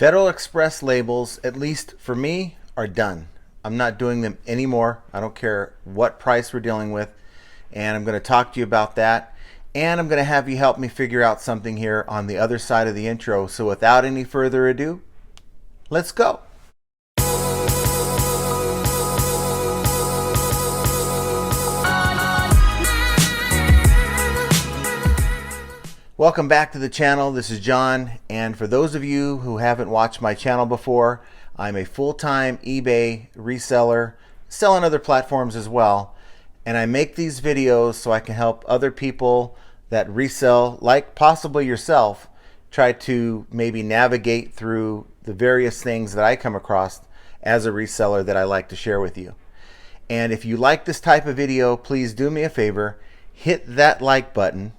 Federal Express labels, at least for me, are done. I'm not doing them anymore. I don't care what price we're dealing with. And I'm going to talk to you about that. And I'm going to have you help me figure out something here on the other side of the intro. So without any further ado, let's go. Welcome back to the channel. This is John, and for those of you who haven't watched my channel before, I'm a full-time eBay reseller, selling other platforms as well, and I make these videos so I can help other people that resell, like possibly yourself, try to maybe navigate through the various things that I come across as a reseller that I like to share with you. And if you like this type of video, please do me a favor, hit that like button.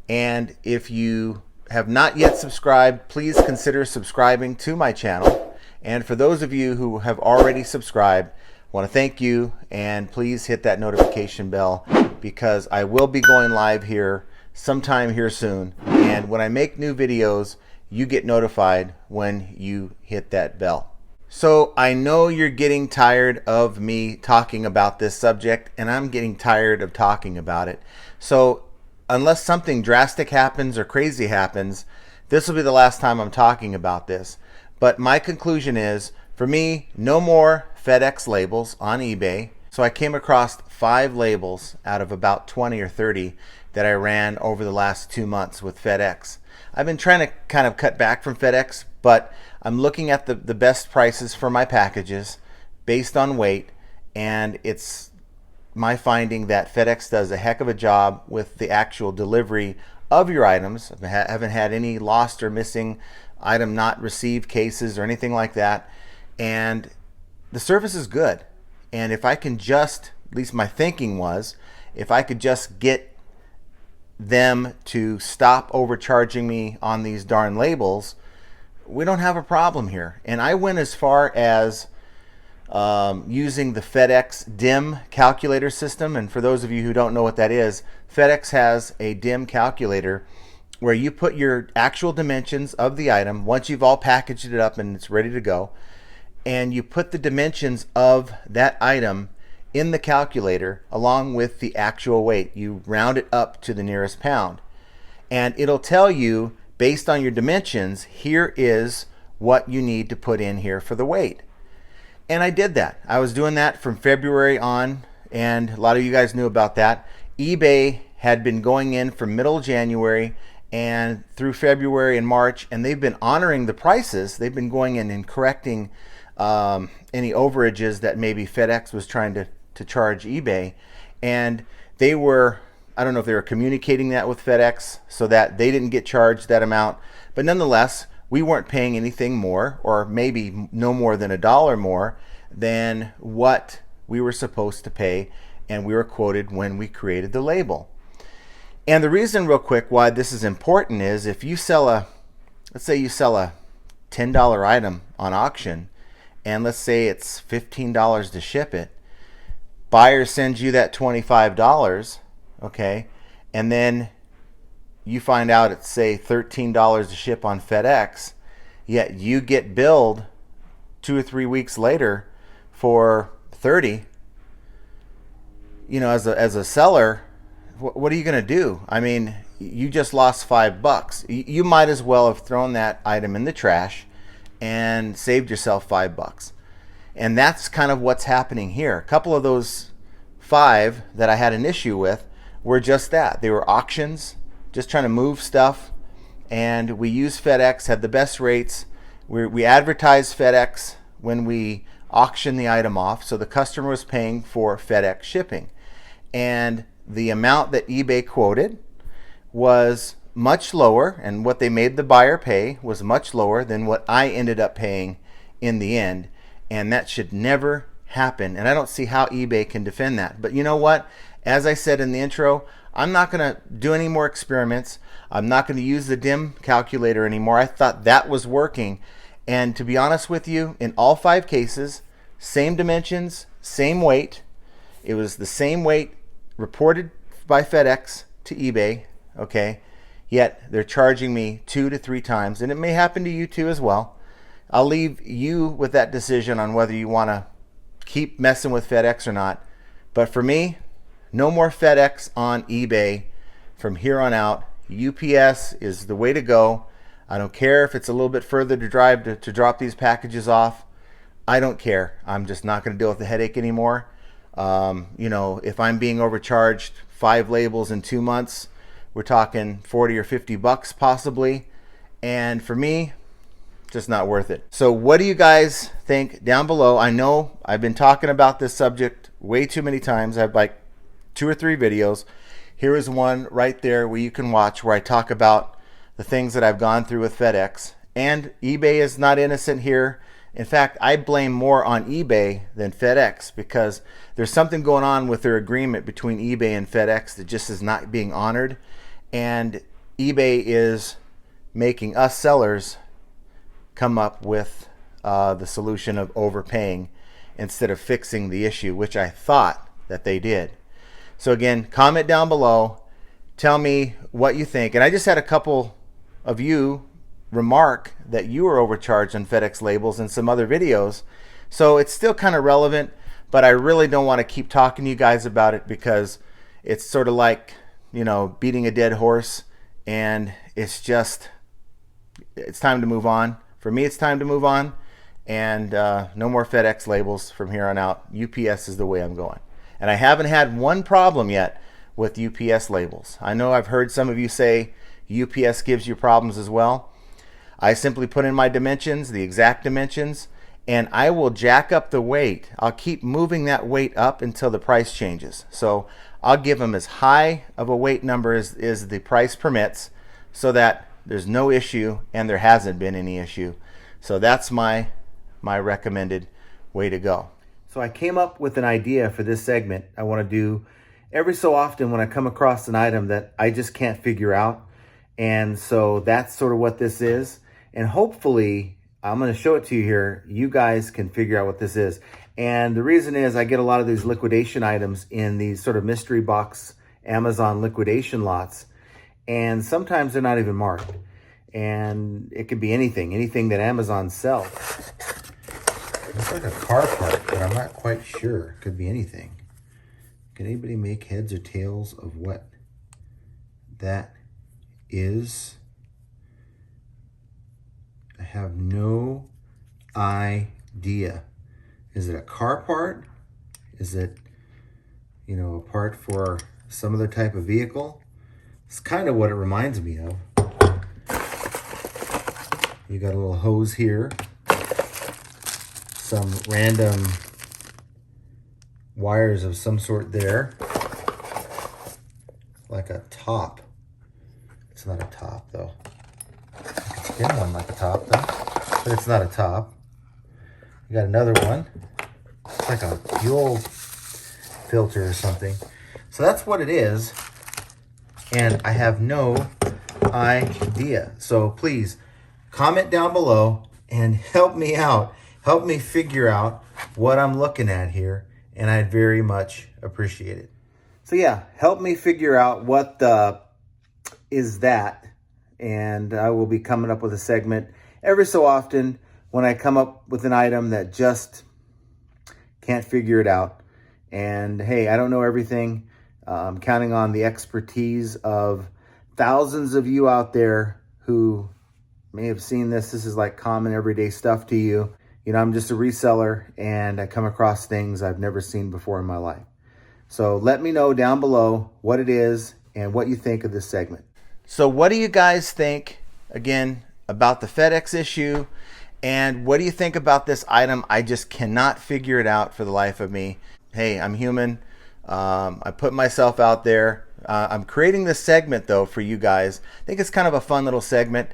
And if you have not yet subscribed, please consider subscribing to my channel. And for those of you who have already subscribed, I want to thank you, and please hit that notification bell because I will be going live here sometime here soon. And when I make new videos, you get notified when you hit that bell. So I know you're getting tired of me talking about this subject, and I'm getting tired of talking about it. So unless something drastic happens or crazy happens, this will be the last time I'm talking about this. But my conclusion is, for me, no more Fedex labels on eBay. So I came across 5 labels out of about 20 or 30 that I ran over the last 2 months with Fedex. I've been trying to kind of cut back from Fedex, but I'm looking at the best prices for my packages based on weight, and it's my finding that FedEx does a heck of a job with the actual delivery of your items. I haven't had any lost or missing item not received cases or anything like that. And the service is good. And if I can just, at least my thinking was, if I could just get them to stop overcharging me on these darn labels, we don't have a problem here. And I went as far as using the Fedex DIM calculator system. And for those of you who don't know what that is, Fedex has a DIM calculator where you put your actual dimensions of the item once you've all packaged it up and it's ready to go, and you put the dimensions of that item in the calculator along with the actual weight. You round it up to the nearest pound, and it'll tell you, based on your dimensions, here is what you need to put in here for the weight. And I did that. I was doing that from February on, and a lot of you guys knew about that. eBay had been going in from middle January and through February and March, and they've been honoring the prices. They've been going in and correcting any overages that maybe FedEx was trying to charge eBay. And they were, I don't know if they were communicating that with FedEx so that they didn't get charged that amount, but nonetheless, we weren't paying anything more, or maybe no more than $1 more than what we were supposed to pay, and we were quoted when we created the label. And the reason, real quick, why this is important is if you sell let's say you sell a $10 item on auction, and let's say it's $15 to ship it, buyer sends you that $25, okay, and then you find out it's, say, $13 to ship on FedEx, yet you get billed 2 or 3 weeks later for $30. You know, as a seller, what are you going to do? I mean, you just lost $5. You might as well have thrown that item in the trash and saved yourself $5. And that's kind of what's happening here. A couple of those 5 that I had an issue with were just that. They were auctions, just trying to move stuff, and we use FedEx, had the best rates. We advertised FedEx when we auctioned the item off, so the customer was paying for FedEx shipping. And the amount that eBay quoted was much lower, and what they made the buyer pay was much lower than what I ended up paying in the end. And that should never happen, and I don't see how eBay can defend that. But you know what? As I said in the intro, I'm not going to do any more experiments. I'm not going to use the DIM calculator anymore. I thought that was working. And to be honest with you, in all 5 cases, same dimensions, same weight. It was the same weight reported by FedEx to eBay, okay? Yet they're charging me 2 to 3 times, and it may happen to you too as well. I'll leave you with that decision on whether you want to keep messing with FedEx or not. But for me, no more FedEx on eBay from here on out. UPS is the way to go. I don't care if it's a little bit further to drive to drop these packages off. I don't care. I'm just not going to deal with the headache anymore. You know, if I'm being overcharged 5 labels in 2 months, we're talking 40 or 50 bucks possibly. And for me, just not worth it. So what do you guys think down below? I know I've been talking about this subject way too many times. I have like 2 or 3 videos. Here is one right there where you can watch where I talk about the things that I've gone through with FedEx. And eBay is not innocent here. In fact, I blame more on eBay than FedEx because there's something going on with their agreement between eBay and FedEx that just is not being honored. And eBay is making us sellers come up with the solution of overpaying instead of fixing the issue, which I thought that they did. So again, comment down below, tell me what you think. And I just had a couple of you remark that you were overcharged on FedEx labels in some other videos. So it's still kind of relevant, but I really don't want to keep talking to you guys about it because it's sort of like, you know, beating a dead horse, and it's time to move on. For me, it's time to move on, and no more FedEx labels from here on out. UPS is the way I'm going. And I haven't had one problem yet with UPS labels. I know I've heard some of you say UPS gives you problems as well. I simply put in my dimensions, the exact dimensions, and I will jack up the weight. I'll keep moving that weight up until the price changes. So I'll give them as high of a weight number as the price permits so that there's no issue and there hasn't been any issue. So that's my recommended way to go. So I came up with an idea for this segment I want to do every so often when I come across an item that I just can't figure out. And so that's sort of what this is. And hopefully, I'm going to show it to you here. You guys can figure out what this is. And the reason is I get a lot of these liquidation items in these sort of mystery box Amazon liquidation lots. And sometimes they're not even marked. And it could be anything that Amazon sells. It's like a car part, but I'm not quite sure. It could be anything. Can anybody make heads or tails of what that is? I have no idea. Is it a car part? Is it, you know, a part for some other type of vehicle? It's kind of what it reminds me of. You got a little hose here. Some random wires of some sort there. Like a top. It's not a top though. It's been one like a top though, but it's not a top. You got another one. It's like a fuel filter or something. So that's what it is. And I have no idea. So please comment down below and help me out. Help me figure out what I'm looking at here. And I'd very much appreciate it. So yeah, help me figure out what is that. And I will be coming up with a segment every so often when I come up with an item that just can't figure it out. And hey, I don't know everything. I'm counting on the expertise of thousands of you out there who may have seen this. This is like common everyday stuff to you. You know, I'm just a reseller and I come across things I've never seen before in my life. So let me know down below what it is and what you think of this segment. So what do you guys think, again, about the FedEx issue? And what do you think about this item? I just cannot figure it out for the life of me. Hey, I'm human. I put myself out there. I'm creating this segment though for you guys. I think it's kind of a fun little segment.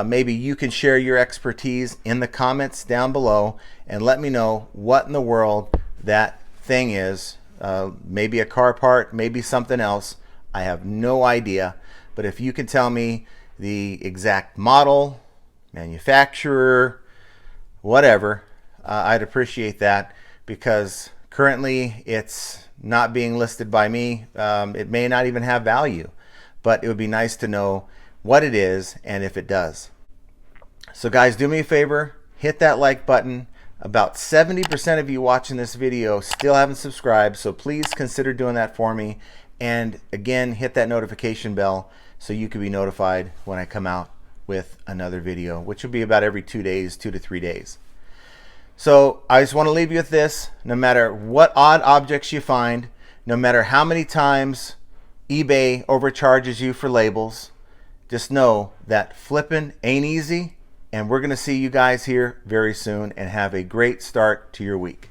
Maybe you can share your expertise in the comments down below and let me know what in the world that thing is. Maybe a car part, maybe something else. I have no idea. But if you can tell me the exact model, manufacturer, whatever, I'd appreciate that, because currently it's not being listed by me. It may not even have value, but it would be nice to know what it is and if it does. So guys, do me a favor, hit that like button. About 70% of you watching this video still haven't subscribed, so please consider doing that for me. And again, hit that notification bell so you can be notified when I come out with another video, which will be about every 2 days, 2 to 3 days. So I just want to leave you with this. No matter what odd objects you find, no matter how many times eBay overcharges you for labels, just know that flipping ain't easy, and we're going to see you guys here very soon, and have a great start to your week.